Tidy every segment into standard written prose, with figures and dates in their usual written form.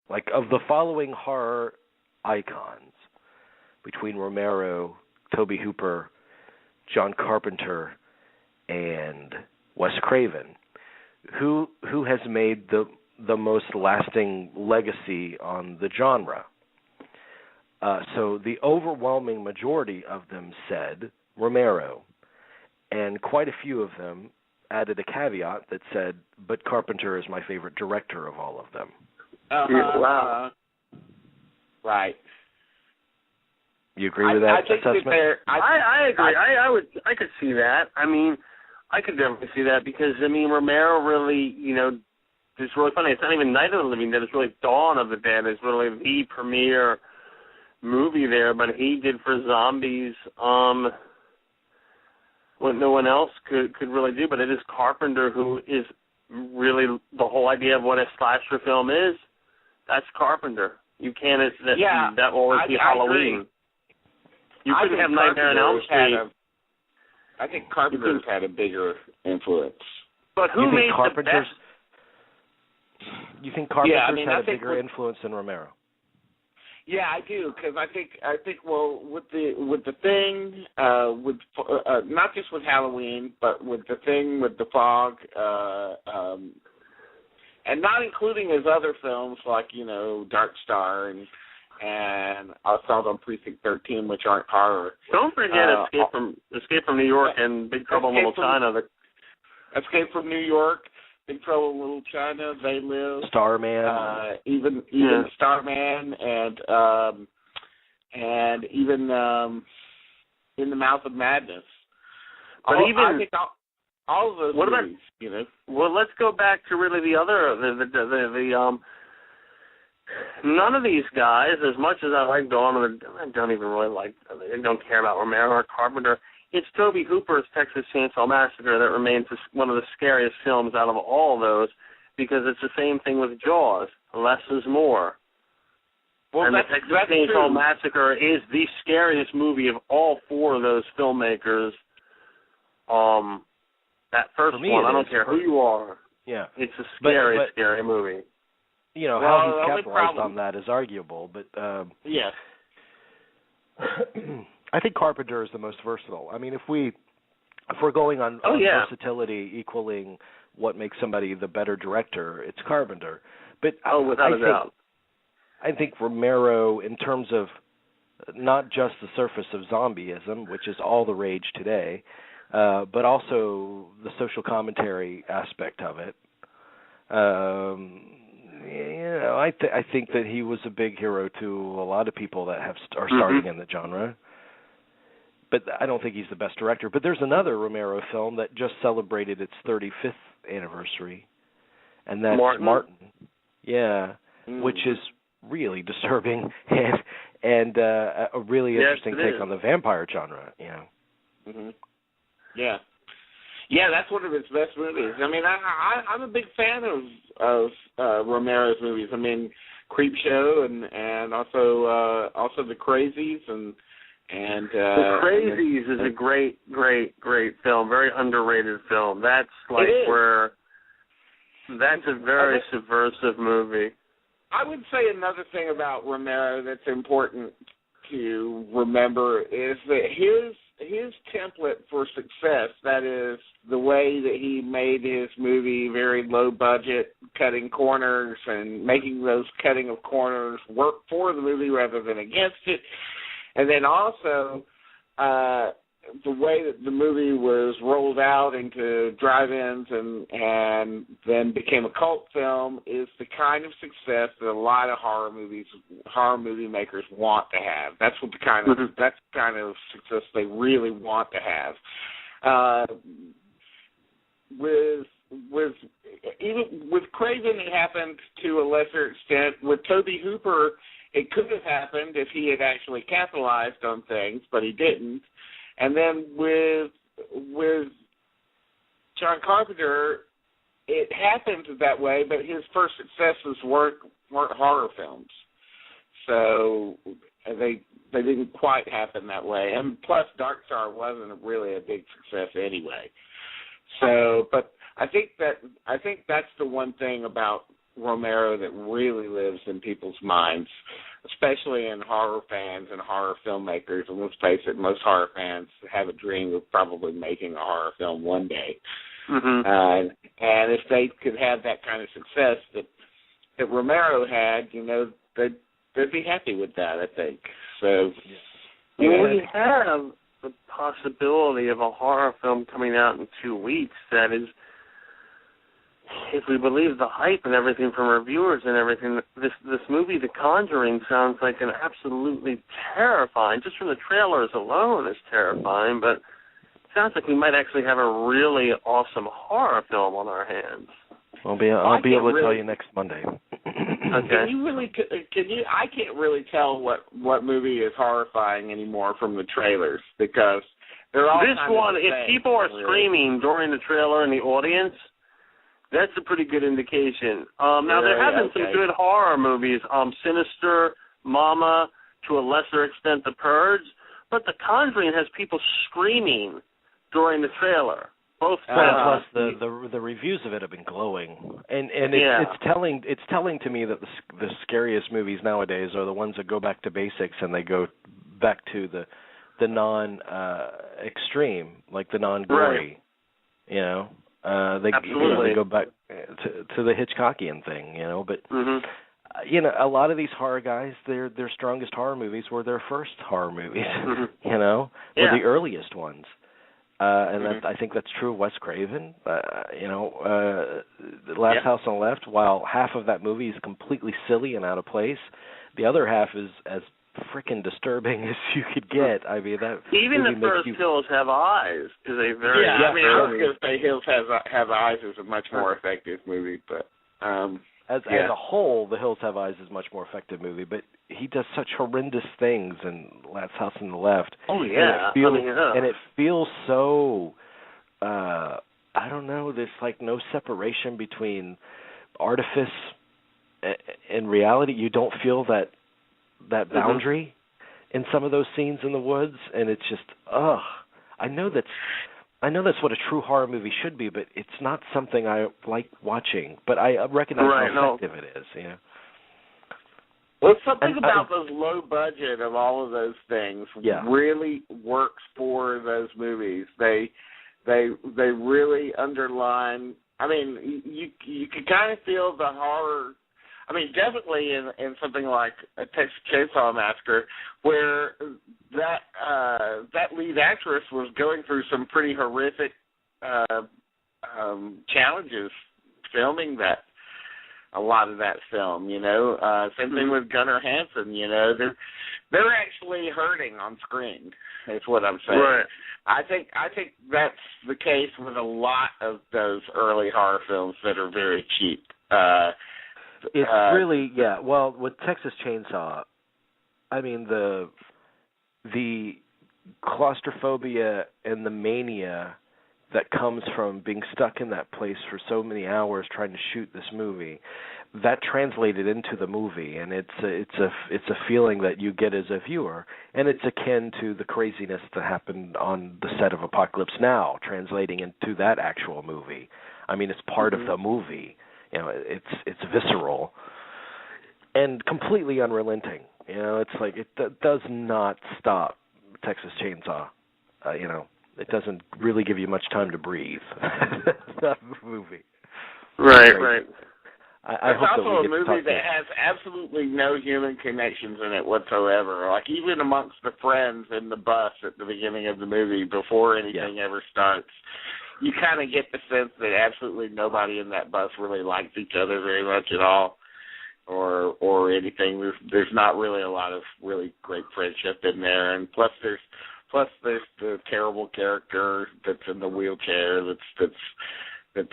Like, of the following horror icons, between Romero, Tobe Hooper, John Carpenter, and Wes Craven, who has made the most lasting legacy on the genre? So the overwhelming majority of them said Romero, and quite a few of them added a caveat that said, but Carpenter is my favorite director of all of them. Wow. Right. You agree with that assessment? I agree. I could see that. I mean, I could definitely see that because, I mean, Romero really, it's really funny. It's not even Night of the Living Dead. It's really Dawn of the Dead. It's really the premiere movie there, but he did for zombies what no one else could really do. But it is Carpenter who is really the whole idea of what a slasher film is. That's Carpenter. You can't. That will always be Halloween. You couldn't have Nightmare on Elm Street. I think Carpenter's had a bigger influence. But who made the best? You think Carpenter's had a bigger influence than Romero? Yeah, I do, because I think well, with the Thing, with not just with Halloween, but with the Thing, with The Fog, and not including his other films like Dark Star and Assault on Precinct 13, which aren't horror. Don't forget Escape from New York and Big Trouble in Little China. Escape from New York, Big Trouble in Little China, They Live, Starman, even Starman, and even In the Mouth of Madness. But I think all of those movies, Well, let's go back to really the other none of these guys, as much as I like Dawn, I don't even really I don't care about Romero or Carpenter. It's Tobe Hooper's Texas Chainsaw Massacre that remains one of the scariest films out of all of those, because it's the same thing with Jaws. Less is more. Well, and the Texas Chainsaw Massacre is the scariest movie of all four of those filmmakers. That first one, I don't care who you are. Yeah. It's a scary movie. How he's capitalized on that is arguable, but yes. I think Carpenter is the most versatile. I mean, if we're going on versatility equaling what makes somebody the better director, it's Carpenter. But without a doubt. I think Romero, in terms of not just the surface of zombieism, which is all the rage today, but also the social commentary aspect of it. I think that he was a big hero to a lot of people that are starting in the genre. But I don't think he's the best director. But there's another Romero film that just celebrated its 35th anniversary, and that's Martin. Yeah, which is really disturbing and a really interesting take on the vampire genre. Yeah. Mm-hmm. Yeah. Yeah, that's one of his best movies. I mean, I'm a big fan of Romero's movies. I mean, Creepshow and also The Crazies and The Crazies is a great film, very underrated film. That's that's a very subversive movie. I would say another thing about Romero that's important to remember is that his template for success, that is the way that he made his movie very low budget, cutting corners and making those cutting of corners work for the movie rather than against it. And then also the way that the movie was rolled out into drive-ins and then became a cult film is the kind of success that a lot of horror movie makers want to have. That's what the kind of success they really want to have. With Craven, it happened to a lesser extent. With Tobe Hooper, it could have happened if he had actually capitalized on things, but he didn't. And then with John Carpenter, it happened that way, but his first successes weren't horror films, so they didn't quite happen that way. And plus, Dark Star wasn't really a big success anyway. So, but I think that's the one thing about Romero that really lives in people's minds, especially in horror fans and horror filmmakers. And let's face it, most horror fans have a dream of probably making a horror film one day. Mm-hmm. And if they could have that kind of success that Romero had, they'd be happy with that, I think. So, we have the possibility of a horror film coming out in 2 weeks that is, if we believe the hype and everything from reviewers and everything, this movie, The Conjuring, sounds like an absolutely terrifying, just from the trailers alone is terrifying, but it sounds like we might actually have a really awesome horror film on our hands. I'll be able to tell you next Monday. Okay. Can you? I can't really tell what movie is horrifying anymore from the trailers, because they're all this kind one. of the If same, people are really screaming during the trailer in the audience, that's a pretty good indication. Now there have been some good horror movies, Sinister, Mama, to a lesser extent The Purge, but The Conjuring has people screaming during the trailer. Both plus the reviews of it have been glowing, and it's telling to me that the scariest movies nowadays are the ones that go back to basics and they go back to the non extreme, like the non gory. Right. They go back to the Hitchcockian thing, but a lot of these horror guys, their strongest horror movies were their first horror movies, or the earliest ones. And I think that's true of Wes Craven. The Last House on the Left, while half of that movie is completely silly and out of place, the other half is as freaking disturbing as you could get. I mean, that even the first Hills Have Eyes is a very I was going to say Hills Have Eyes is a much more effective movie, but as a whole, The Hills Have Eyes is a much more effective movie. But he does such horrendous things in Last House on the Left. Oh yeah, and it feels so. I don't know. There's like no separation between artifice and reality. You don't feel that boundary in some of those scenes in the woods, and it's just I know that's what a true horror movie should be, but it's not something I like watching. But I recognize how effective it is. Well, something about those low budget of all of those things really works for those movies. They really underline. I mean, you can kind of feel the horror. I mean, definitely in something like a Texas Chainsaw Massacre, where that lead actress was going through some pretty horrific challenges filming a lot of that film. Same thing with Gunnar Hansen. They're actually hurting on screen. Is what I'm saying. Right. I think that's the case with a lot of those early horror films that are very cheap. It's really, well, with Texas Chainsaw, I mean, the claustrophobia and the mania that comes from being stuck in that place for so many hours trying to shoot this movie, that translated into the movie, and it's a feeling that you get as a viewer, and it's akin to the craziness that happened on the set of Apocalypse Now, translating into that actual movie. I mean, it's part of the movie. It's visceral and completely unrelenting. It's like it does not stop. Texas Chainsaw. It doesn't really give you much time to breathe. That movie. Right. It's also a movie that has absolutely no human connections in it whatsoever. Like, even amongst the friends in the bus at the beginning of the movie, before anything ever starts, you kind of get the sense that absolutely nobody in that bus really likes each other very much at all, or anything. There's not really a lot of really great friendship in there, and plus there's the terrible character that's in the wheelchair that's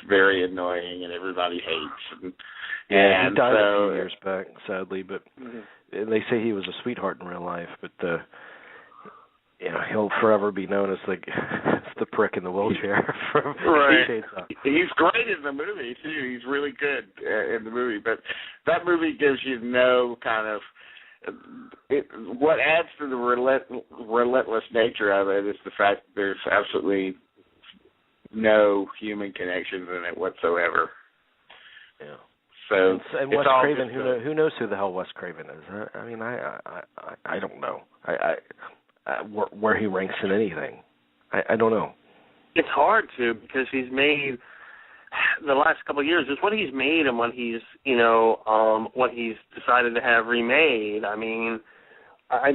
very annoying and everybody hates. He died a few years back, sadly, but they say he was a sweetheart in real life, but he'll forever be known as the prick in the wheelchair from Chainsaw. He's great in the movie too. He's really good in the movie, but that movie gives you no kind of. What adds to the relentless nature of it is the fact that there's absolutely no human connections in it whatsoever. Yeah. So and it's Wes all Craven, just who knows who the hell Wes Craven is? I mean, I don't know. Where he ranks in anything. I don't know. It's hard to, because he's made the last couple of years, just what he's made and what he's what he's decided to have remade. I mean, I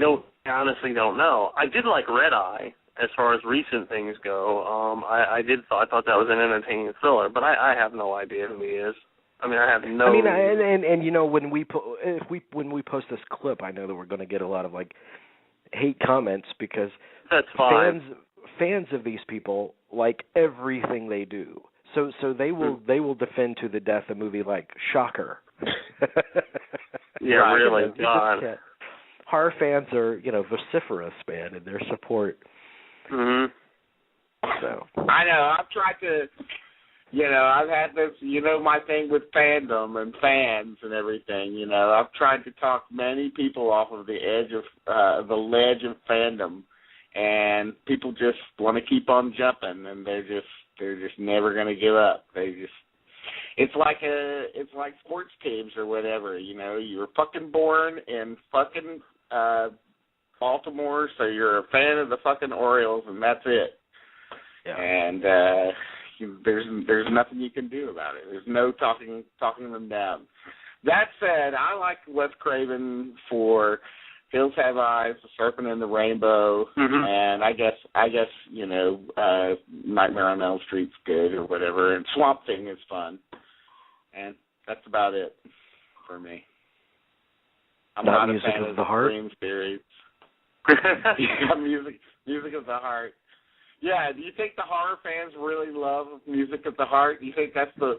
honestly don't know. I did like Red Eye as far as recent things go. I thought that was an entertaining thriller, but I have no idea who he is. I mean, I have no. I mean, and you know, when we post this clip, I know that we're going to get a lot of like hate comments because that's fine. Fans of these people like everything they do. So they will defend to the death a movie like Shocker. Yeah, really. God. Horror fans are, vociferous, man, in their support. Mhm. So I know. I've tried to, I've had this, my thing with fandom and fans and everything. I've tried to talk many people off of the edge of the ledge of fandom, and people just want to keep on jumping, and they're just never going to give up. It's like sports teams or whatever. You were fucking born in fucking Baltimore, so you're a fan of the fucking Orioles, and that's it. Yeah. And there's nothing you can do about it. There's no talking them down. That said, I like Wes Craven for Hills Have Eyes, The Serpent and the Rainbow, and I guess Nightmare on Elm Street's good or whatever, and Swamp Thing is fun, and that's about it for me. I'm not a fan of the Scream series. Yeah, music of the heart. Yeah, do you think the horror fans really love Music of the Heart? Do you think that's the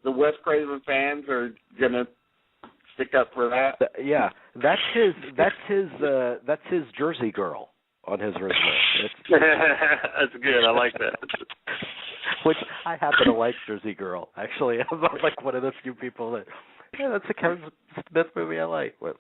Wes Craven fans are gonna stick up for that? Yeah, that's his Jersey Girl on his resume. That's good. I like that. Which I happen to like Jersey Girl. Actually, I'm like one of the few people that that's a Kevin Smith movie I like. But,